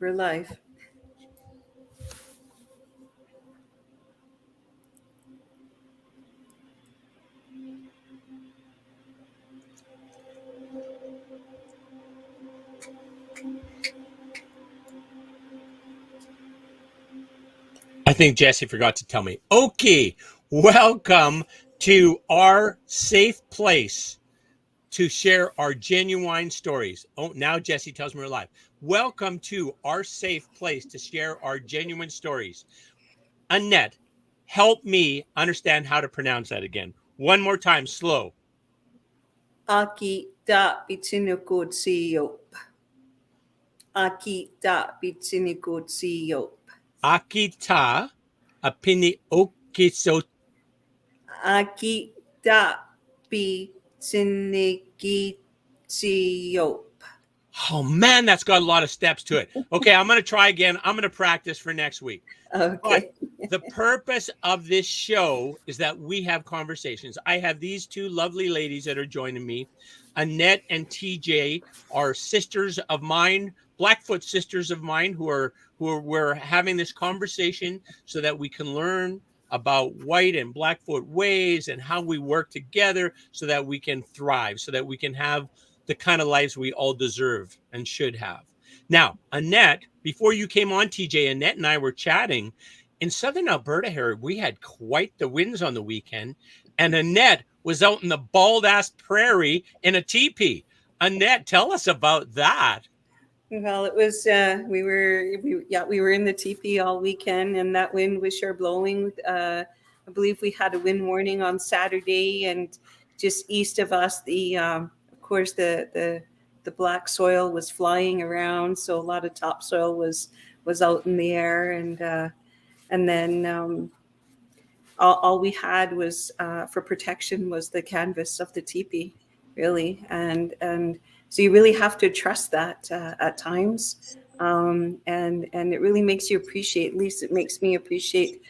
We're live. I think Jesse forgot to tell me. Okay, welcome to our safe place to share our genuine stories. Oh, now Jesse tells me we're live. Welcome to our safe place to share our genuine stories. Annette, help me understand how to pronounce that again. One more time, slow. Aakitaapitsinikotsio'pa. Aakitaapitsinikotsio'pa. Aakitaapitsinikotsio'pa. Aakitaapitsinikotsio'pa. Oh man, that's got a lot of steps to it. Okay, I'm going to try again. I'm going to practice for next week. Okay. But the purpose of this show is that we have conversations. I have these two lovely ladies that are joining me. Annette and TJ are sisters of mine, Blackfoot sisters of mine, we're having this conversation so that we can learn about white and Blackfoot ways and how we work together so that we can thrive, so that we can have the kind of lives we all deserve and should have. Now, Annette, before you came on, TJ, Annette and I were chatting. In Southern Alberta here, we had quite the winds on the weekend, and Annette was out in the bald-ass prairie in a teepee. Annette, tell us about that. Well, it was we were in the teepee all weekend, and that wind was sure blowing. I believe we had a wind warning on Saturday, and just east of us, of course the black soil was flying around, so a lot of topsoil was out in the air, and then all we had was for protection was the canvas of the teepee, really, and so you really have to trust that at times, and it really makes you appreciate. At least it makes me appreciate,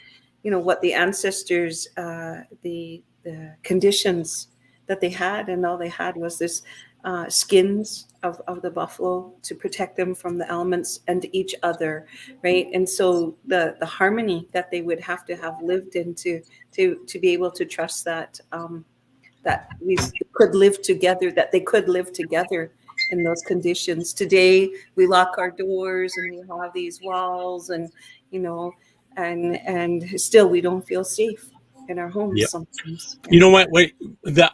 what the ancestors, the conditions that they had, and all they had was this skins of the buffalo to protect them from the elements and each other, right? And so the harmony that they would have to have lived into to be able to trust that that we could live together, that they could live together in those conditions. Today we lock our doors and we have these walls, and and still we don't feel safe in our homes sometimes. You know what? Wait,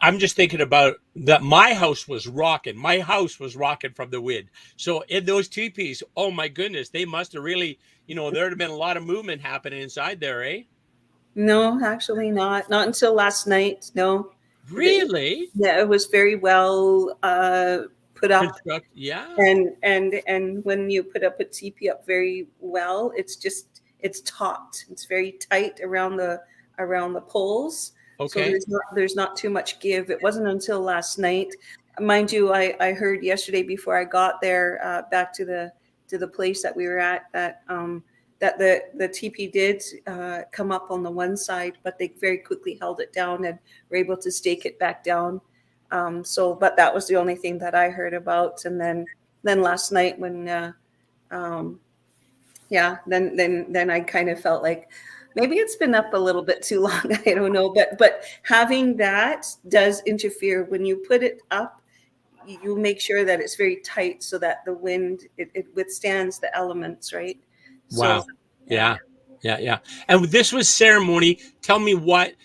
I'm just thinking about that. My house was rocking. My house was rocking from the wind. So in those teepees, oh my goodness, they must have really, there'd have been a lot of movement happening inside there, eh? No, actually not. Not until last night. No. Really? Yeah, it was very well put up. Yeah. And when you put up a teepee up very well, it's taut. It's very tight around the poles. Okay. So there's not too much give. It wasn't until last night, mind you. I heard yesterday before I got there back to the place that we were at, that the teepee did come up on the one side, but they very quickly held it down and were able to stake it back down. But that was the only thing that I heard about. And then last night when, then I kind of felt like maybe it's been up a little bit too long. I don't know, but having that does interfere. When you put it up, you make sure that it's very tight so that the wind, it withstands the elements, right? Wow. So, yeah. And this was ceremony. Tell me why,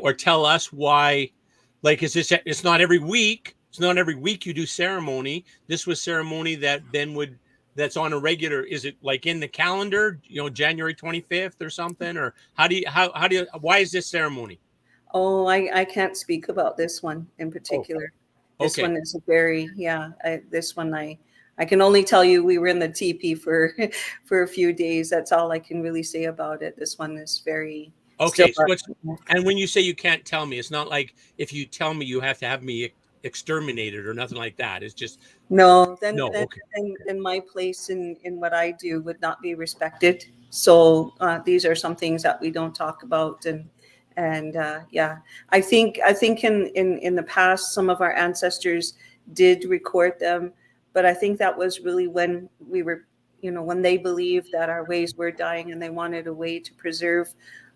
or tell us why, it's not every week. It's not every week you do ceremony. This was ceremony that then that's on a regular. Is it like in the calendar, January 25th or something? Or why is this ceremony? Oh, I can't speak about this one in particular. This one is this one I can only tell you we were in the teepee for a few days. That's all I can really say about it. This one is very okay. And when you say you can't tell me, it's not like if you tell me you have to have me exterminated or nothing like that. It's just then my place in what I do would not be respected. So these are some things that we don't talk about, and I think in the past some of our ancestors did record them, but I think that was really when we were when they believed that our ways were dying and they wanted a way to preserve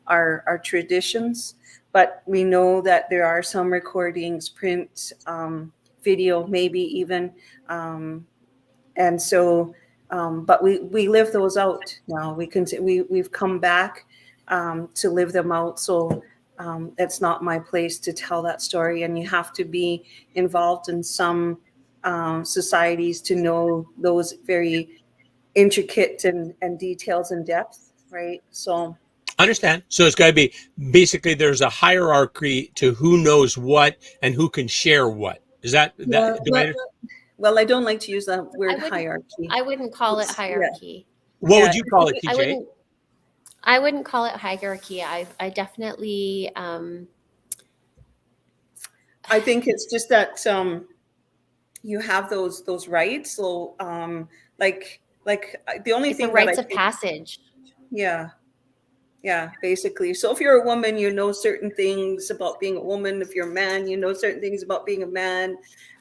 our traditions. But we know that there are some recordings, print, video, maybe even. And so, but we live those out now. We've come back to live them out. So it's not my place to tell that story. And you have to be involved in some societies to know those very intricate and details in depth, right? So Understand. So it's got to be basically there's a hierarchy to who knows what and who can share what. Is that yeah, do I, well, I don't like to use the word I hierarchy. wouldn't call it It's- hierarchy. what Yeah. would you call it, I TJ? wouldn't call it hierarchy. I definitely I think it's just that you have those rights. So like the only it's the thing that I rites of think, passage. yeah, basically. So if you're a woman, you know certain things about being a woman. If you're a man, you know certain things about being a man,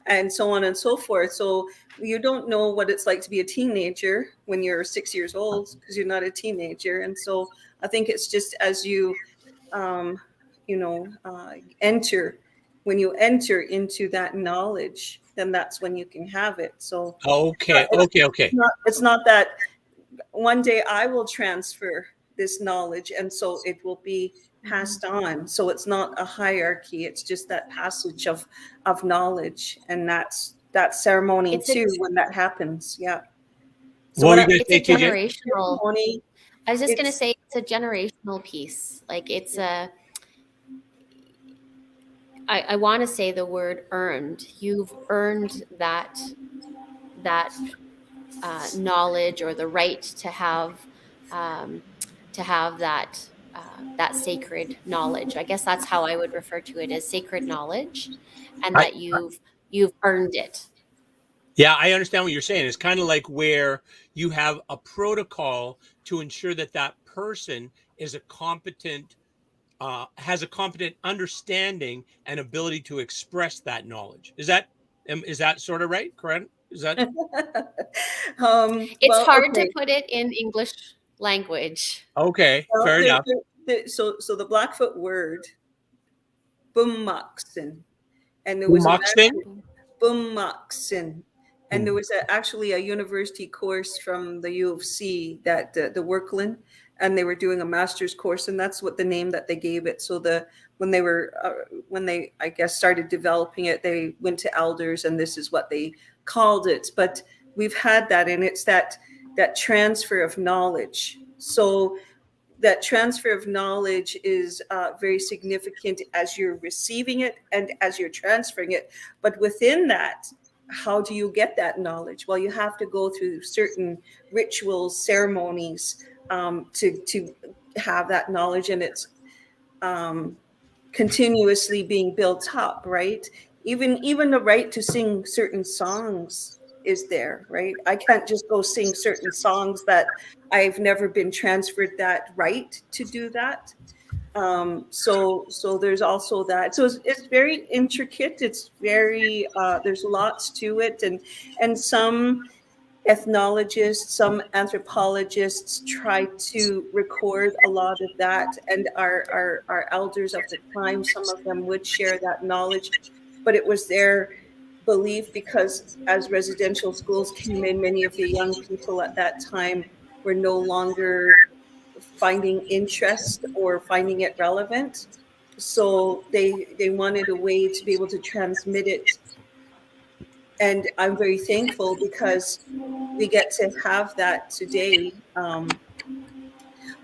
and so on and so forth. So you don't know what it's like to be a teenager when you're 6 years old because you're not a teenager. And so I think it's just as you um, enter, when you enter into that knowledge, then that's when you can have it. So Okay. it's not that one day I will transfer this knowledge and so it will be passed on. So it's not a hierarchy, it's just that passage of knowledge, and that's that ceremony It's a- too when that happens. Yeah. So What when were you It's a going to say, TJ? generational. ceremony, I was just going to it's say it's a generational piece. Like it's a. I want to say the word earned. You've earned that knowledge or the right to have that that sacred knowledge. I guess that's how I would refer to it, as sacred knowledge, and I, that you've earned it. yeah, I understand what you're saying. It's kind of like where you have a protocol to ensure that that person is a competent has a competent understanding and ability to express that knowledge. Is that sort of right? Correct? Is that It's well, hard to okay. put it in English language. okay? Well, Fair enough. so the Blackfoot word bummaksin, and there was a Moxton? bummaksin, and there was actually a university course from the U of C that the Workland, and they were doing a master's course, and that's what the name that they gave it. So when they I guess started developing it, they went to elders, and this is what they called it. But we've had that, and it's that transfer of knowledge. So that transfer of knowledge is very significant as you're receiving it and as you're transferring it. But within that, how do you get that knowledge? Well, you have to go through certain rituals, ceremonies to have that knowledge, and it's continuously being built up, right? Even the right to sing certain songs is there, right? I can't just go sing certain songs that I've never been transferred that right to do that. So there's also that. So it's very intricate. It's very there's lots to it, and some ethnologists, some anthropologists try to record a lot of that, and our elders of the time, some of them would share that knowledge, but it was their belief because as residential schools came in, many of the young people at that time were no longer finding interest or finding it relevant. So they wanted a way to be able to transmit it. And I'm very thankful because we get to have that today.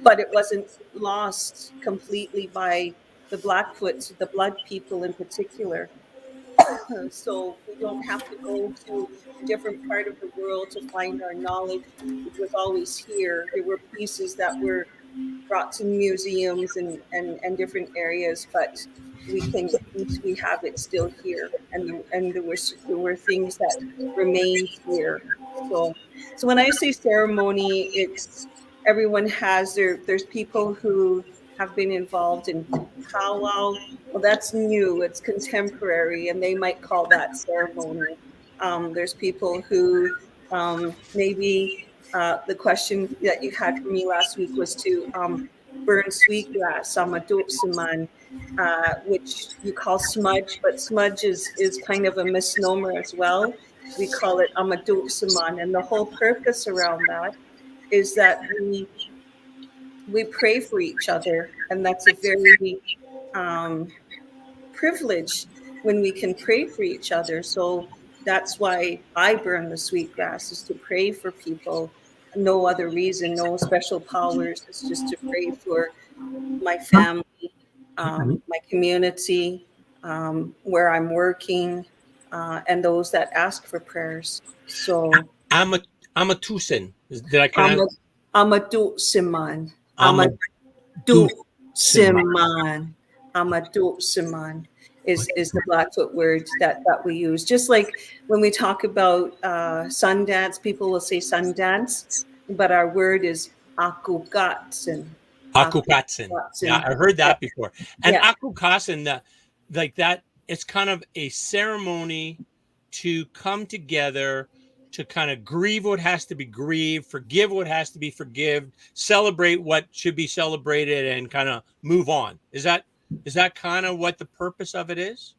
But it wasn't lost completely by the Blackfoot, the Blood people in particular. So we don't have to go to a different part of the world to find our knowledge. It was always here. There were pieces that were brought to museums and different areas, but we have it still here, and there were things that remained here. So when I say ceremony, it's everyone has there's people who have been involved in powwow. Well, that's new, it's contemporary, and they might call that ceremony. There's people who maybe the question that you had for me last week was to burn sweetgrass, amadupsiman, which you call smudge, but smudge is kind of a misnomer as well. We call it amadupsiman, and the whole purpose around that is that we pray for each other, and that's a very um, privilege when we can pray for each other. So that's why I burn the sweetgrass, is to pray for people. No other reason, no special powers. It's just to pray for my family, my community, where I'm working, and those that ask for prayers. So Amatusin. Did I I'm pronounce? Siman. Amadu. Siman. Siman is the Blackfoot word that we use. Just like when we talk about Sundance, people will say Sundance, but our word is Akugatsin. Akukatsin. Yeah, I heard that before. And Yeah. Akukatsin, like that, it's kind of a ceremony to come together to kind of grieve what has to be grieved, forgive what has to be forgiven, celebrate what should be celebrated, and kind of move on. Is that kind of what the purpose of it is?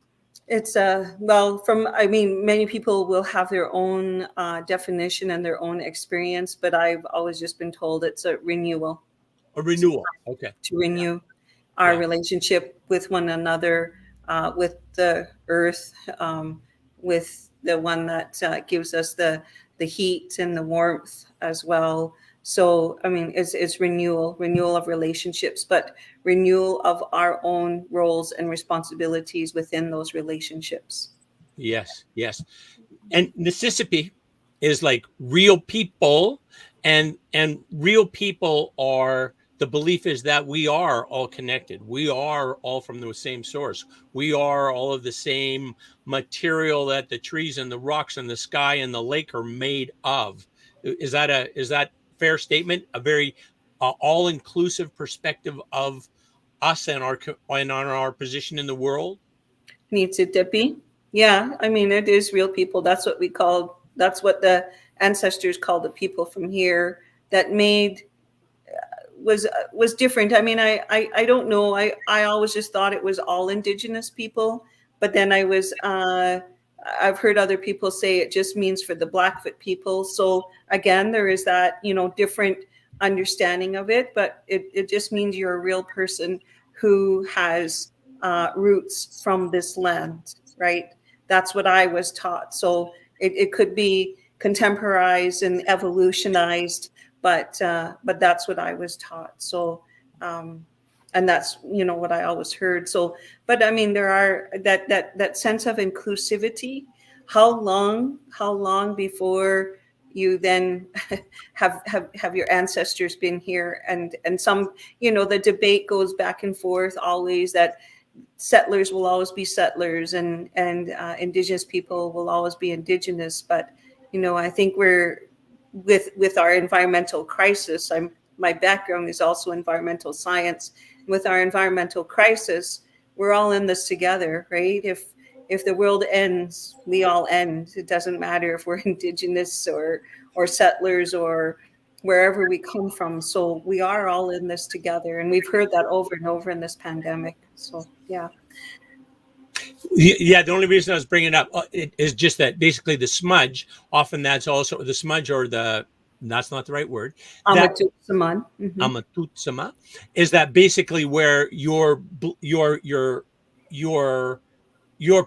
It's many people will have their own definition and their own experience, but I've always just been told it's a renewal. A renewal. Okay. To renew our relationship with one another, with the earth, with the one that gives us the heat and the warmth as well. So, I mean, it's renewal of relationships, but renewal of our own roles and responsibilities within those relationships. Yes, yes. And Mississippi is like real people, and real people are, the belief is that we are all connected. We are all from the same source. We are all of the same material that the trees and the rocks and the sky and the lake are made of. Is that fair statement? A very all-inclusive perspective of us and on our position in the world? Needs it to be. Yeah, I mean, it is real people. That's what the ancestors called the people from here that made was different. I mean, I don't know. I always just thought it was all Indigenous people, but then I've heard other people say it just means for the Blackfoot people. So again, there is that, different understanding of it, but it just means you're a real person who has roots from this land, right? That's what I was taught. So it could be contemporized and evolutionized, but that's what I was taught. So, and that's what I always heard. So, but I mean, there are that sense of inclusivity. How long before you then have your ancestors been here, and some, the debate goes back and forth always that settlers will always be settlers, and Indigenous people will always be Indigenous. But I think we're with our environmental crisis. My background is also environmental science. With our environmental crisis, we're all in this together, right? If the world ends, we all end. It doesn't matter if we're Indigenous or settlers or wherever we come from. So we are all in this together, and we've heard that over and over in this pandemic. So yeah. Yeah, the only reason I was bringing it up is just that basically the smudge, often that's also the smudge, or that's not the right word. Amatutsama. Amatutsama is that basically where you're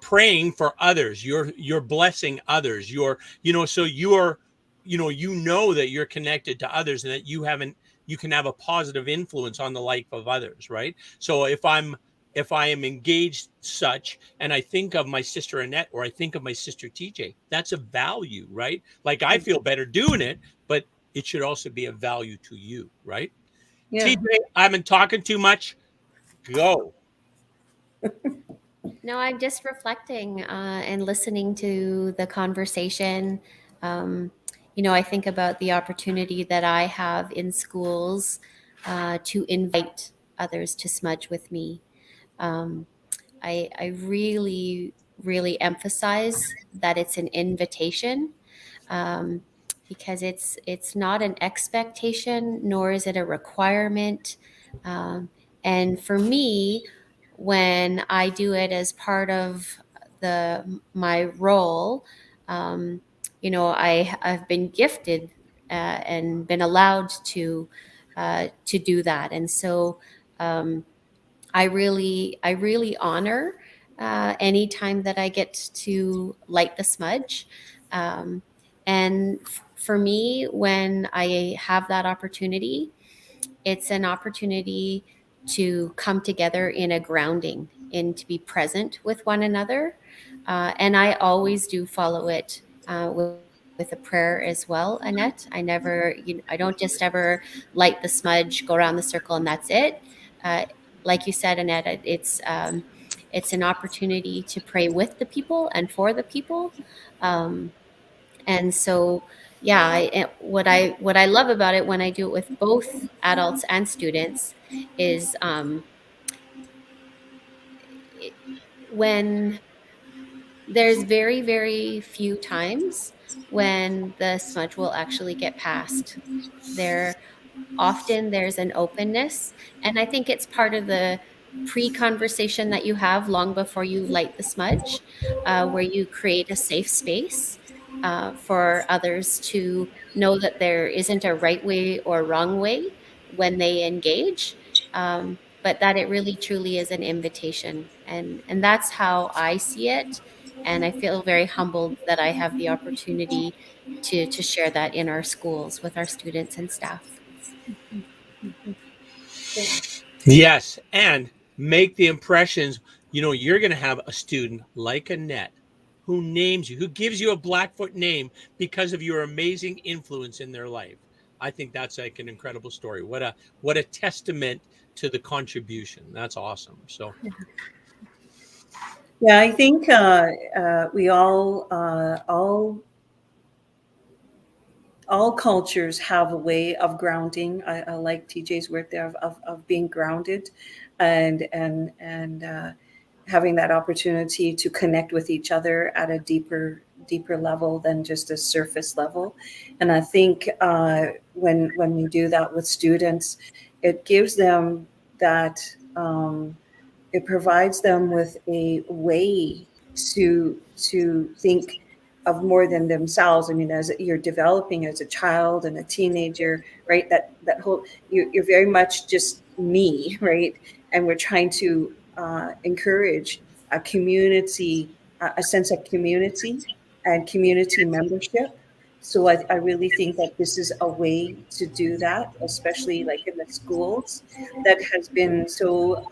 praying for others, you're blessing others, so you're that you're connected to others, and that you can have a positive influence on the life of others, right? So if I am engaged such, and I think of my sister Annette, or I think of my sister TJ, that's a value, right? Like, I feel better doing it, but it should also be a value to you, right? Yeah. TJ, I've been talking too much. Go. No, I'm just reflecting and listening to the conversation. I think about the opportunity that I have in schools to invite others to smudge with me. I really, really emphasize that it's an invitation. because it's not an expectation, nor is it a requirement. And for me, when I do it as part of my role, I've been gifted and been allowed to do that, and so I really honor any time that I get to light the smudge. Um, and for me, when I have that opportunity, it's an opportunity to come together in a grounding, in to be present with one another. And I always do follow it with a prayer as well, Annette. I don't just ever light the smudge, go around the circle, and that's it. Uh, like you said, Annette, it's an opportunity to pray with the people and for the people. And so, yeah, what I love about it when I do it with both adults and students is when there's very, very few times when the smudge will actually get passed. There Often there's an openness, and I think it's part of the pre-conversation that you have long before you light the smudge, where you create a safe space for others to know that there isn't a right way or wrong way when they engage, but that it really truly is an invitation, and that's how I see it. And I feel very humbled that I have the opportunity to share that in our schools with our students and staff. Yes, and make the impressions. You're going to have a student like Annette who names you, who gives you a Blackfoot name because of your amazing influence in their life. I think that's like an incredible story. What a testament to the contribution. That's awesome. So Yeah, I think we all cultures have a way of grounding. I like TJ's work there of being grounded, and having that opportunity to connect with each other at a deeper level than just a surface level. And I think when we do that with students, it gives them that. It provides them with a way to think of more than themselves. I mean, as you're developing as a child and a teenager, right? That whole you're very much just me, right? And we're trying to encourage a community, a sense of community and community membership. So I really think that this is a way to do that, especially like in the schools, that has been so.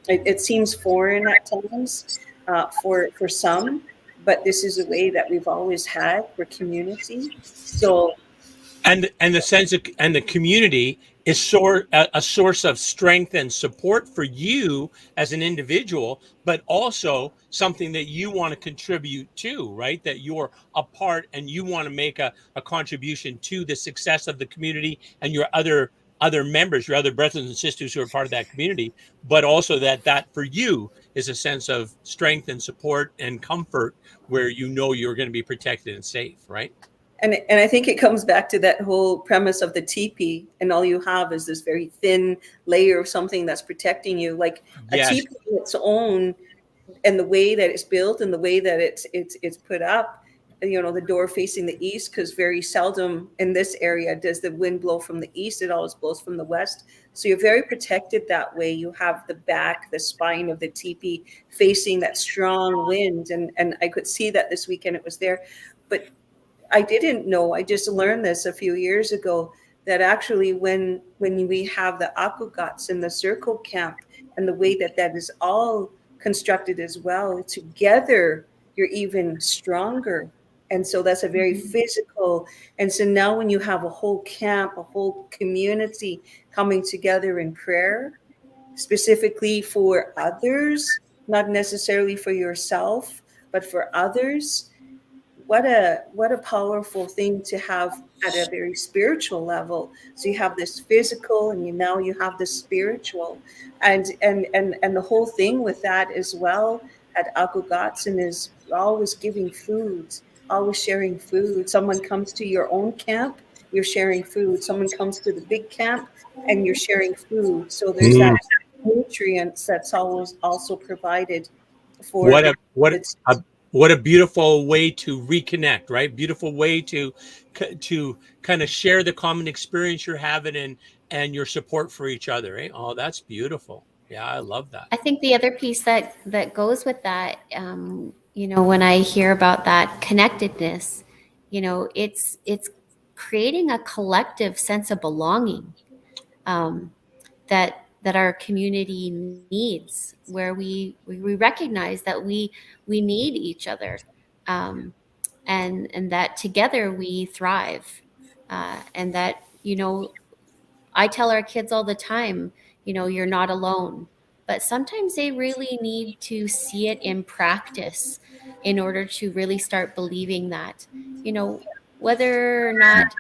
It seems foreign at times for some, but this is a way that we've always had for community. So and the sense of and the community is a source of strength and support for you as an individual, but also something that you want to contribute to, right? That you're a part and you want to make a contribution to the success of the community and your other members, your other brothers and sisters who are part of that community, but also that for you is a sense of strength and support and comfort where you're going to be protected and safe, right? and I think it comes back to that whole premise of the teepee, and all you have is this very thin layer of something that's protecting you. Like a Yes. teepee on its own, and the way that it's built and the way that it's put up, the door facing the east, because very seldom in this area does the wind blow from the east. It always blows from the west. So you're very protected that way. You have the spine of the teepee facing that strong wind, and I could see that this weekend it was there. But I didn't know. I just learned this a few years ago, that actually when we have the Akugats in the circle camp, and the way that is all constructed as well, together you're even stronger. And so that's a very physical. And so now when you have a whole camp, a whole community coming together in prayer, specifically for others, not necessarily for yourself, but for others, what a powerful thing to have at a very spiritual level. So you have this physical, and now you have the spiritual, and the whole thing with that as well at Akugatsin is always giving food always sharing food. Someone comes to your own camp, you're sharing food. Someone comes to the big camp, and you're sharing food. So there's that nutrients that's always also provided for What the a what kids. a what a beautiful way to reconnect, right? Beautiful way to kind of share the common experience you're having and your support for each other, eh? Oh, that's beautiful. Yeah, I love that. I think the other piece that goes with that, when I hear about that connectedness, it's creating a collective sense of belonging, that our community needs, where we recognize that we need each other, um, and that together we thrive, and that I tell our kids all the time, you're not alone. But sometimes they really need to see it in practice in order to really start believing that, whether or not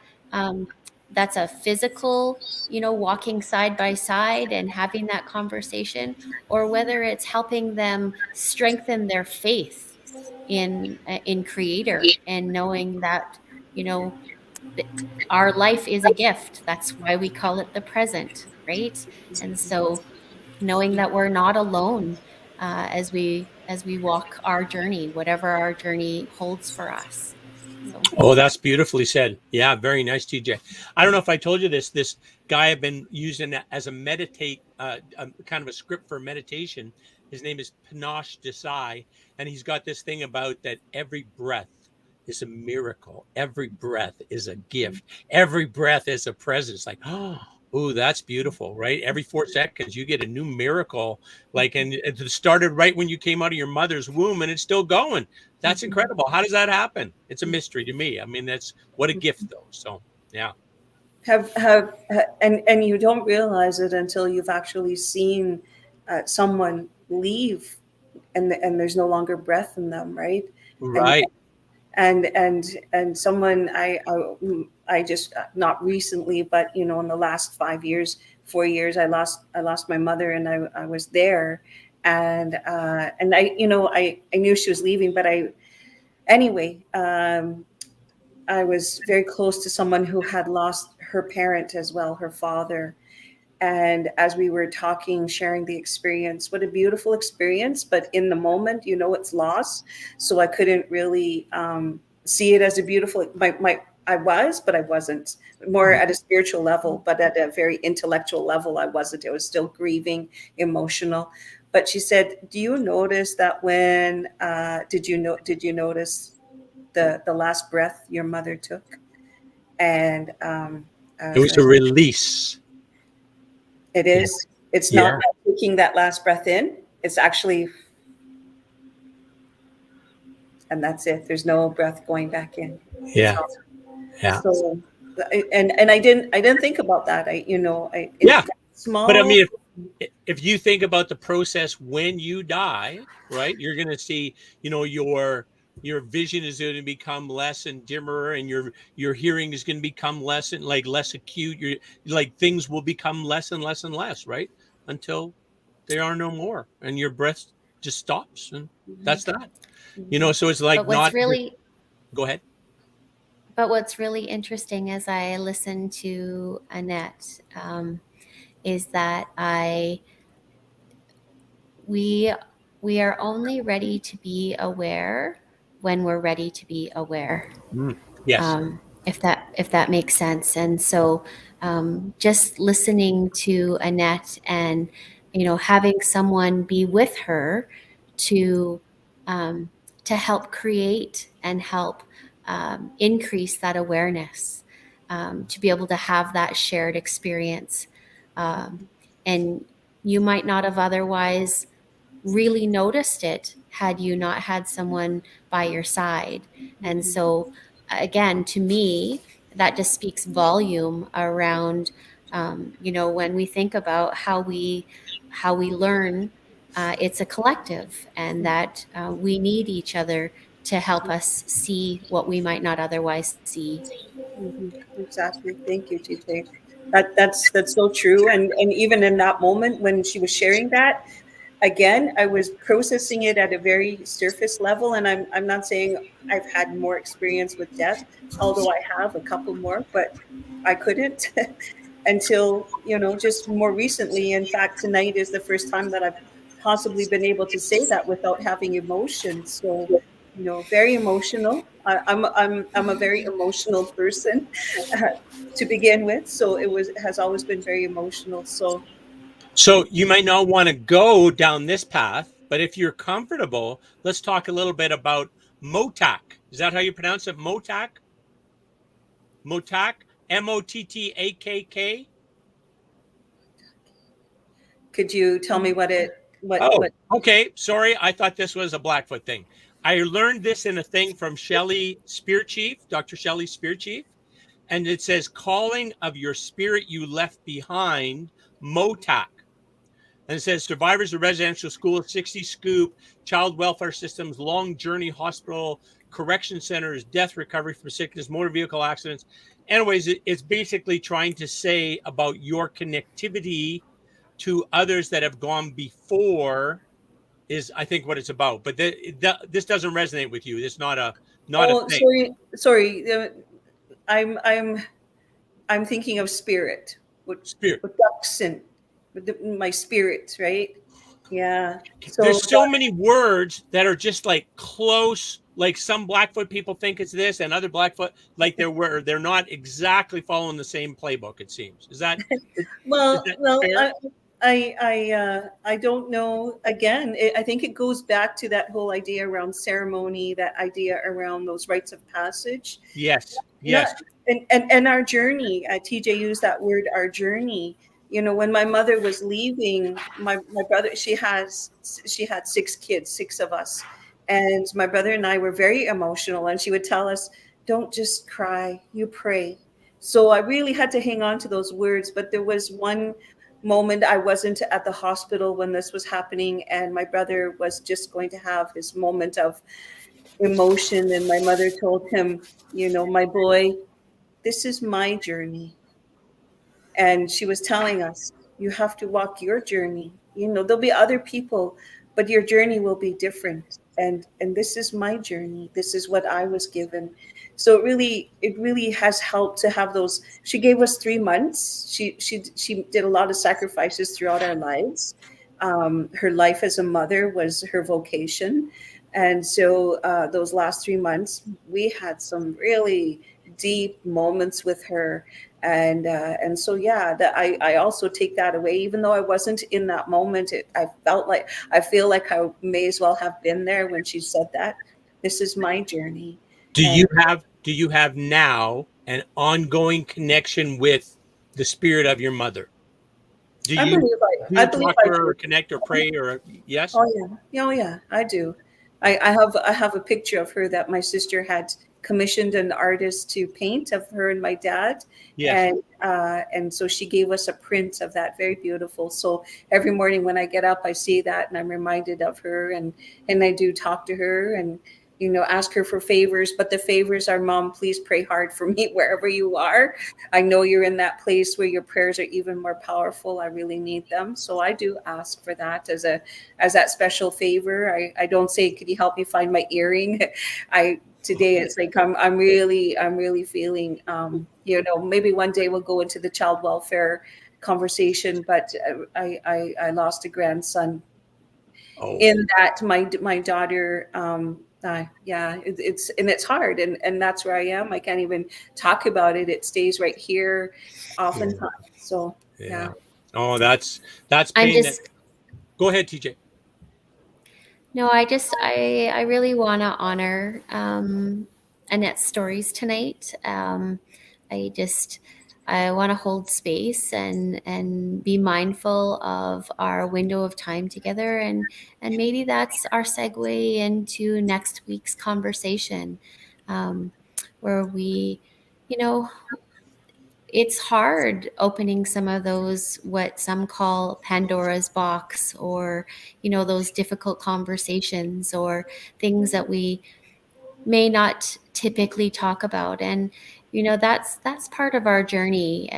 that's a physical, walking side by side and having that conversation, or whether it's helping them strengthen their faith in Creator, and knowing that, you know, our life is a gift. That's why we call it the present, right? And so knowing that we're not alone, as we walk our journey, whatever our journey holds for us. So Oh, that's beautifully said. Yeah, very nice, TJ. I don't know if I told you this. This guy I've been using as a kind of a script for meditation. His name is Panache Desai, and he's got this thing about that every breath is a miracle. Every breath is a gift. Every breath is a presence. Like, oh, that's beautiful, right? Every 4 seconds, you get a new miracle. Like, and it started right when you came out of your mother's womb, and it's still going. That's incredible. How does that happen? It's a mystery to me. I mean, that's what a gift, though. So, yeah. And you don't realize it until you've actually seen someone leave, and there's no longer breath in them, right? Right. And someone I just, not recently, but in the last 4 years, I lost my mother, and I was there, and I knew she was leaving, but I was very close to someone who had lost her parent as well, her father. And as we were talking, sharing the experience, what a beautiful experience. But in the moment, it's loss. So I couldn't really see it as a beautiful, I was, but I wasn't. More at a spiritual level, but at a very intellectual level, I wasn't. I was still grieving, emotional. But she said, do you notice that when, did you notice the last breath your mother took? And It was a release. it is. Yeah. It's not taking that last breath in. It's actually, and that's it. There's no breath going back in. Yeah. Yeah. So, and I didn't think about that. Small. But I mean, if you think about the process when you die, right, you're going to see, your vision is going to become less and dimmer, and your hearing is going to become less and less acute. You're like, things will become less and less and less, right? Until they are no more, and your breath just stops. And that's that, so it's like, go ahead. But what's really interesting as I listen to Annette, is that we are only ready to be aware when we're ready to be aware. Yes. If that makes sense. And so just listening to Annette, and having someone be with her to help create and help increase that awareness, to be able to have that shared experience. And you might not have otherwise really noticed it had you not had someone by your side. And so again, to me, that just speaks volume around, when we think about how we learn, it's a collective, and that we need each other to help us see what we might not otherwise see. Exactly. Thank you, TJ. That's so true. And even in that moment when she was sharing that, again, I was processing it at a very surface level, and I'm not saying I've had more experience with death, although I have a couple more, but I couldn't until, just more recently. In fact, tonight is the first time that I've possibly been able to say that without having emotion. So, very emotional. I'm a very emotional person to begin with. So it has always been very emotional. So you might not want to go down this path, but if you're comfortable, let's talk a little bit about Motak. Is that how you pronounce it? Motak? Motak? Mottaakk? could you tell me what Oh, what? okay. Sorry. I thought this was a Blackfoot thing. I learned this in a thing from Shelley Spear Chief, Dr. Shelley Spear Chief. And it says, calling of your spirit you left behind, Motak. And it says, survivors of residential school, 60 scoop, child welfare systems, long journey hospital, correction centers, death recovery from sickness, motor vehicle accidents. Anyways, it's basically trying to say about your connectivity to others that have gone before is, I think, what it's about. But this doesn't resonate with you. It's not a Oh, thing. sorry. I'm thinking of spirit. Spirit. With accent, with my spirit, right? Yeah. There's so many words that are just like close, like some Blackfoot people think it's this and other Blackfoot, like they're not exactly following the same playbook, it seems. Is that Well, fair? I don't know. Again, I think it goes back to that whole idea around ceremony, that idea around those rites of passage. Yes. Not, Yes. and our journey. TJ used that word, our journey. When my mother was leaving, my brother, she had 6 kids, 6 of us, and my brother and I were very emotional. And she would tell us, "Don't just cry, you pray." So I really had to hang on to those words. But there was one moment I wasn't at the hospital when this was happening, and my brother was just going to have his moment of emotion, and my mother told him, "My boy, this is my journey." And she was telling us, you have to walk your journey. There'll be other people, but your journey will be different. And this is my journey. This is what I was given. So it really has helped to have those. She gave us 3 months. She did a lot of sacrifices throughout our lives. Her life as a mother was her vocation. And so those last 3 months, we had some really deep moments with her. And so, yeah, that I also take that away. Even though I wasn't in that moment, I feel like I may as well have been there when she said that. This is my journey. Do And you have now an ongoing connection with the spirit of your mother? Do I you believe do I you believe talk I to her do. or connect or pray or yes? Oh yeah, oh yeah, I do. I have a picture of her that my sister had commissioned an artist to paint of her and my dad, Yes. and so she gave us a print of that, very beautiful. So every morning when I get up, I see that and I'm reminded of her, and I do talk to her and ask her for favors. But the favors are, Mom, please pray hard for me wherever you are. I know you're in that place where your prayers are even more powerful. I really need them. So I do ask for that as that special favor. I don't say, could you help me find my earring? Today it's like I'm really feeling maybe one day we'll go into the child welfare conversation, but I lost a grandson in that my daughter it's hard, and that's where I am. I can't even talk about it. It stays right here oftentimes. So yeah. Oh, that's I'm pain. just Go ahead, TJ. No, I really want to honor Annette's stories tonight. I want to hold space and be mindful of our window of time together, and maybe that's our segue into next week's conversation, where we, you know, it's hard opening some of those, what some call Pandora's box, or those difficult conversations or things that we may not typically talk about. And that's part of our journey,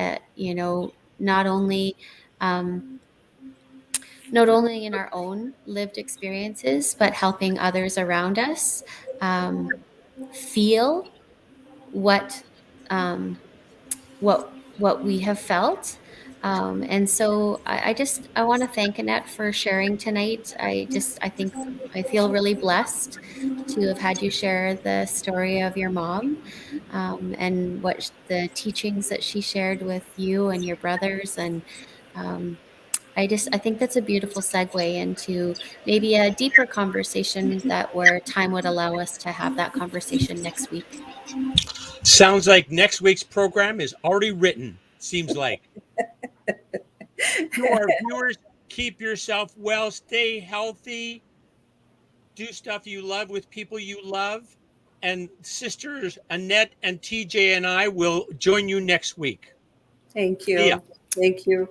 not only not only in our own lived experiences, but helping others around us feel what um, what we have felt. And so I want to thank Annette for sharing tonight. I think I feel really blessed to have had you share the story of your mom, and what the teachings that she shared with you and your brothers. And I think that's a beautiful segue into maybe a deeper conversation that where time would allow us to have that conversation next week. Sounds like next week's program is already written. Seems like. To our viewers, keep yourself well, stay healthy, do stuff you love with people you love. And sisters Annette and TJ and I will join you next week. Thank See ya. you. Thank you.